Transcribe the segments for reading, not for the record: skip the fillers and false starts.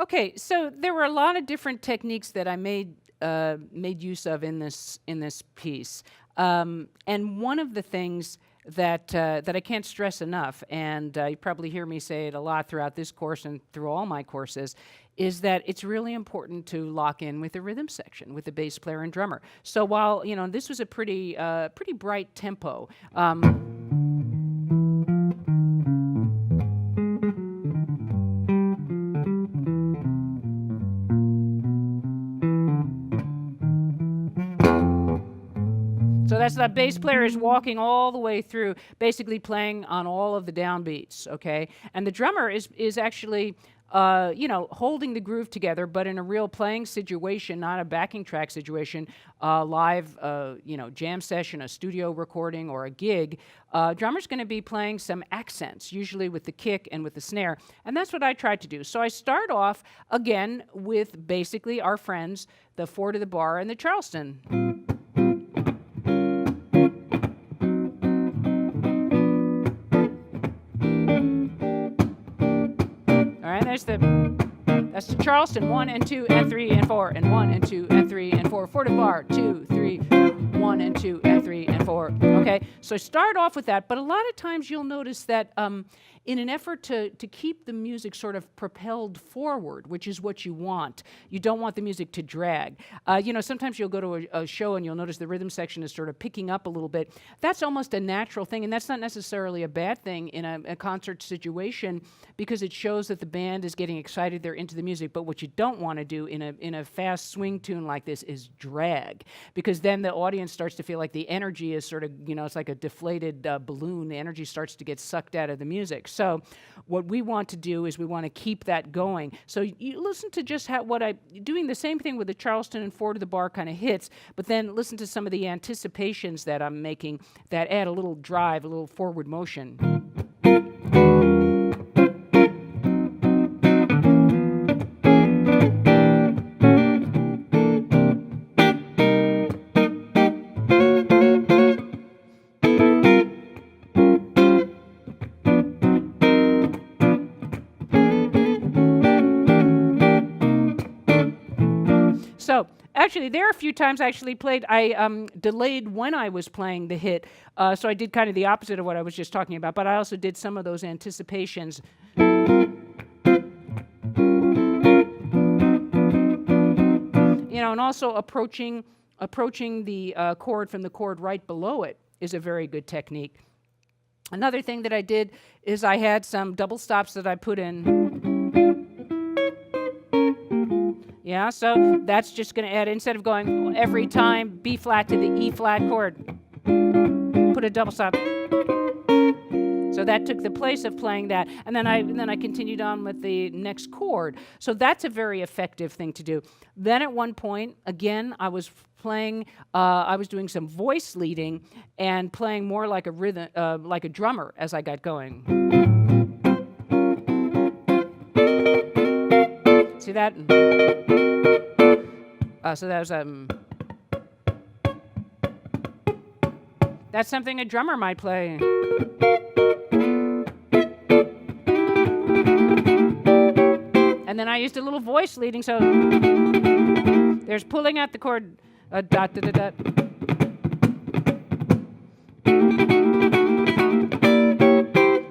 Okay, so there were a lot of different techniques that I made use of in this piece, and one of the things that I can't stress enough, and you probably hear me say it a lot throughout this course and through all my courses, is that it's really important to lock in with the rhythm section with the bass player and drummer. So while this was a pretty bright tempo. So that's the bass player is walking all the way through, basically playing on all of the downbeats, okay? And the drummer is actually, holding the groove together, but in a real playing situation, not a backing track situation, live, jam session, a studio recording, or a gig. Drummer's going to be playing some accents, usually with the kick and with the snare, and that's what I tried to do. So I start off again with basically our friends, the 4 to the bar and the Charleston. That's the Charleston, 1 and 2 and 3 and 4, and 1 and 2 and 3 and 4. 4 to the bar, 2, 3, 1 and 2 and 3 and 4. Okay, so start off with that, but a lot of times you'll notice that in an effort to keep the music sort of propelled forward, which is what you want, you don't want the music to drag. Sometimes you'll go to a show and you'll notice the rhythm section is sort of picking up a little bit. That's almost a natural thing, and that's not necessarily a bad thing in a concert situation, because it shows that the band is getting excited, they're into the music. But what you don't want to do in a fast swing tune like this is drag, because then the audience starts to feel like the energy is sort of, it's like a deflated balloon. The energy starts to get sucked out of the music. So what we want to do is we want to keep that going. So you listen to just doing the same thing with the Charleston and 4 to the bar kind of hits, but then listen to some of the anticipations that I'm making that add a little drive, a little forward motion. So actually, there are a few times I actually played, I delayed when I was playing the hit, so I did kind of the opposite of what I was just talking about, but I also did some of those anticipations. And also approaching the chord from the chord right below it is a very good technique. Another thing that I did is I had some double stops that I put in. Yeah, so that's just going to add, instead of going every time B flat to the E flat chord, put a double stop. So that took the place of playing that, and then I continued on with the next chord. So that's a very effective thing to do. Then at one point, again, I was playing, I was doing some voice leading and playing more like a rhythm, like a drummer as I got going. See that? So that was that's something a drummer might play. And then I used a little voice leading, so there's pulling out the chord, dot, dot, dot, dot.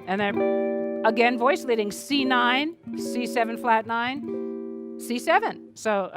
And then again, voice leading, C9, C7 flat 9, C7. So,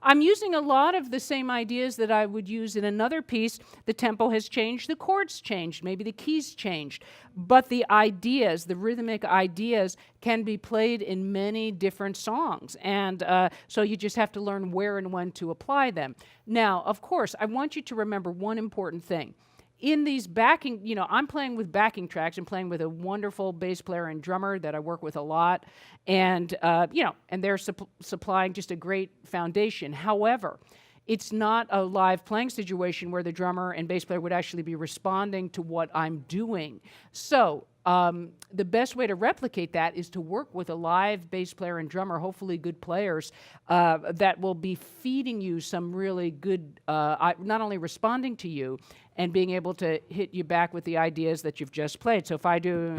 I'm using a lot of the same ideas that I would use in another piece. The tempo has changed, the chords changed, maybe the keys changed, but the ideas, the rhythmic ideas, can be played in many different songs, and so you just have to learn where and when to apply them. Now, of course, I want you to remember one important thing. In these backing, I'm playing with backing tracks. I'm playing with a wonderful bass player and drummer that I work with a lot, and and they're supplying just a great foundation. However, it's not a live playing situation where the drummer and bass player would actually be responding to what I'm doing. So the best way to replicate that is to work with a live bass player and drummer, hopefully good players, that will be feeding you some really good, not only responding to you and being able to hit you back with the ideas that you've just played. So if I do...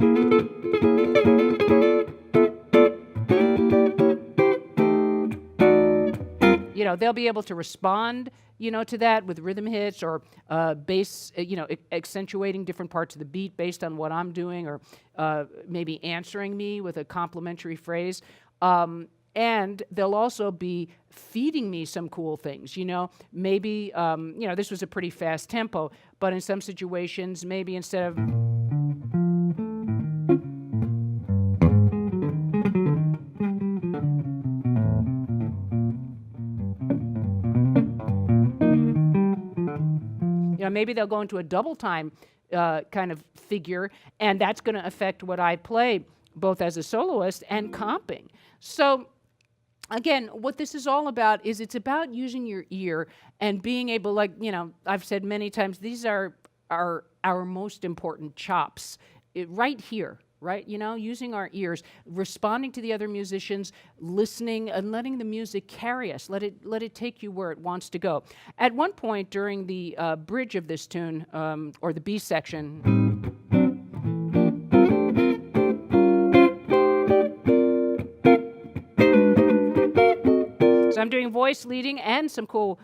they'll be able to respond, to that with rhythm hits or bass, accentuating different parts of the beat based on what I'm doing, or maybe answering me with a complimentary phrase. And they'll also be feeding me some cool things, Maybe, this was a pretty fast tempo, but in some situations, maybe instead of... maybe they'll go into a double time kind of figure, and that's going to affect what I play, both as a soloist and comping. So again, what this is all about is it's about using your ear and being able, I've said many times, these are our most important chops right here, right? Using our ears, responding to the other musicians, listening, and letting the music carry us. Let it take you where it wants to go. At one point during the bridge of this tune, or the B section, so I'm doing voice leading and some cool...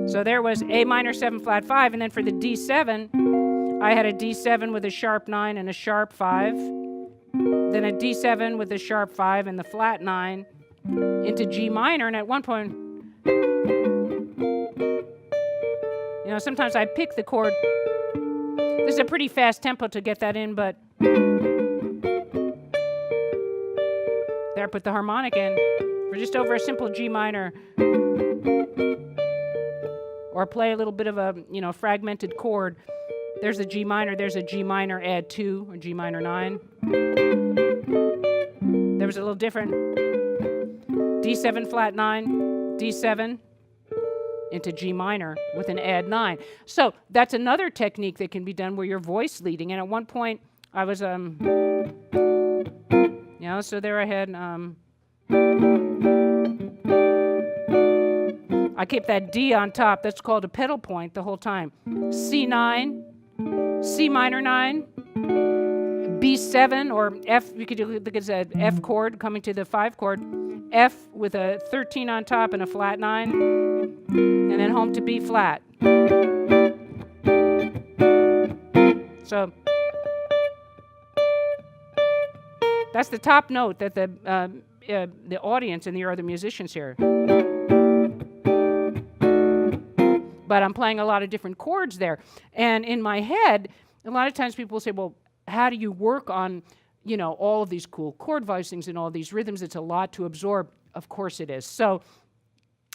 So there was A minor 7 flat 5, and then for the D7, I had a D7 with a sharp 9 and a sharp 5, then a D7 with a sharp 5 and the flat 9 into G minor, and at one point, sometimes I pick the chord. This is a pretty fast tempo to get that in, but there I put the harmonic in for just over a simple G minor. Or play a little bit of a, fragmented chord. There's a G minor, there's a G minor, add 2, or G minor 9. There was a little different. D7 flat 9, D7 into G minor with an add 9. So that's another technique that can be done where you're voice leading. And at one point, I was, so there I had, I kept that D on top. That's called a pedal point the whole time. C9, C minor 9, B7, or F. You could look at that F chord coming to the 5 chord. F with a 13 on top and a flat 9, and then home to B flat. So that's the top note that the audience and the other musicians hear. But I'm playing a lot of different chords there. And in my head, a lot of times people will say, well, how do you work on, all of these cool chord voicings and all these rhythms? It's a lot to absorb. Of course it is. So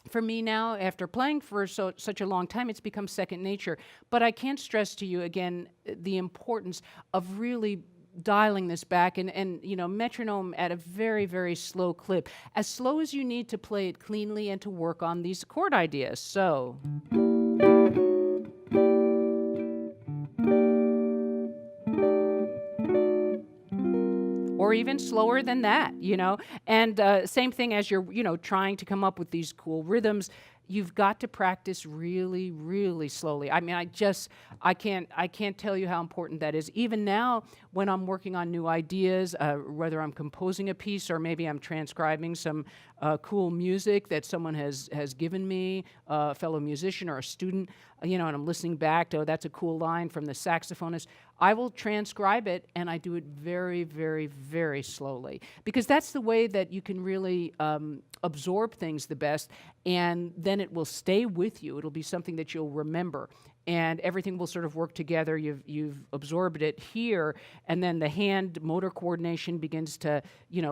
for me now, after playing for such a long time, it's become second nature. But I can't stress to you, again, the importance of really dialing this back and metronome at a very, very slow clip. As slow as you need to play it cleanly and to work on these chord ideas. So... or even slower than that, And same thing as you're, trying to come up with these cool rhythms. You've got to practice really, really slowly. I mean, I can't tell you how important that is. Even now, when I'm working on new ideas, whether I'm composing a piece or maybe I'm transcribing some cool music that someone has given me, a fellow musician or a student, and I'm listening back to, oh, that's a cool line from the saxophonist. I will transcribe it, and I do it very, very, very slowly, because that's the way that you can really absorb things the best, and then it will stay with you. It'll be something that you'll remember, and everything will sort of work together. You've absorbed it here, and then the hand motor coordination begins to,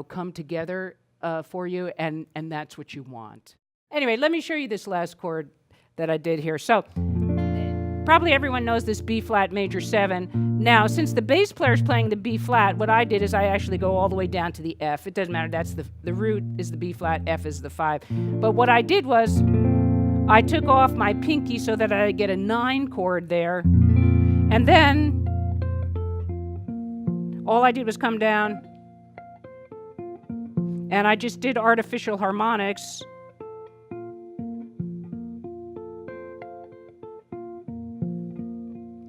come together for you, and that's what you want. Anyway, let me show you this last chord that I did here. So probably everyone knows this B flat major 7. Now, since the bass player is playing the B flat, what I did is I actually go all the way down to the F. It doesn't matter. That's the root is the B flat, F is the 5. But what I did was I took off my pinky so that I get a 9 chord there. And then all I did was come down and I just did artificial harmonics.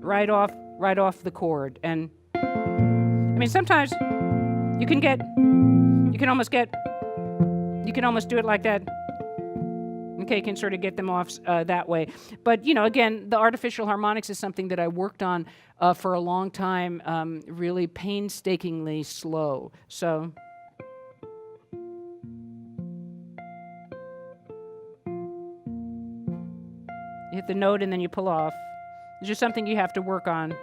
Right off the chord. And I mean, sometimes You can almost do it like that. Okay, you can sort of get them off that way. But, again, the artificial harmonics is something that I worked on for a long time, really painstakingly slow. So you hit the note and then you pull off. It's just something you have to work on.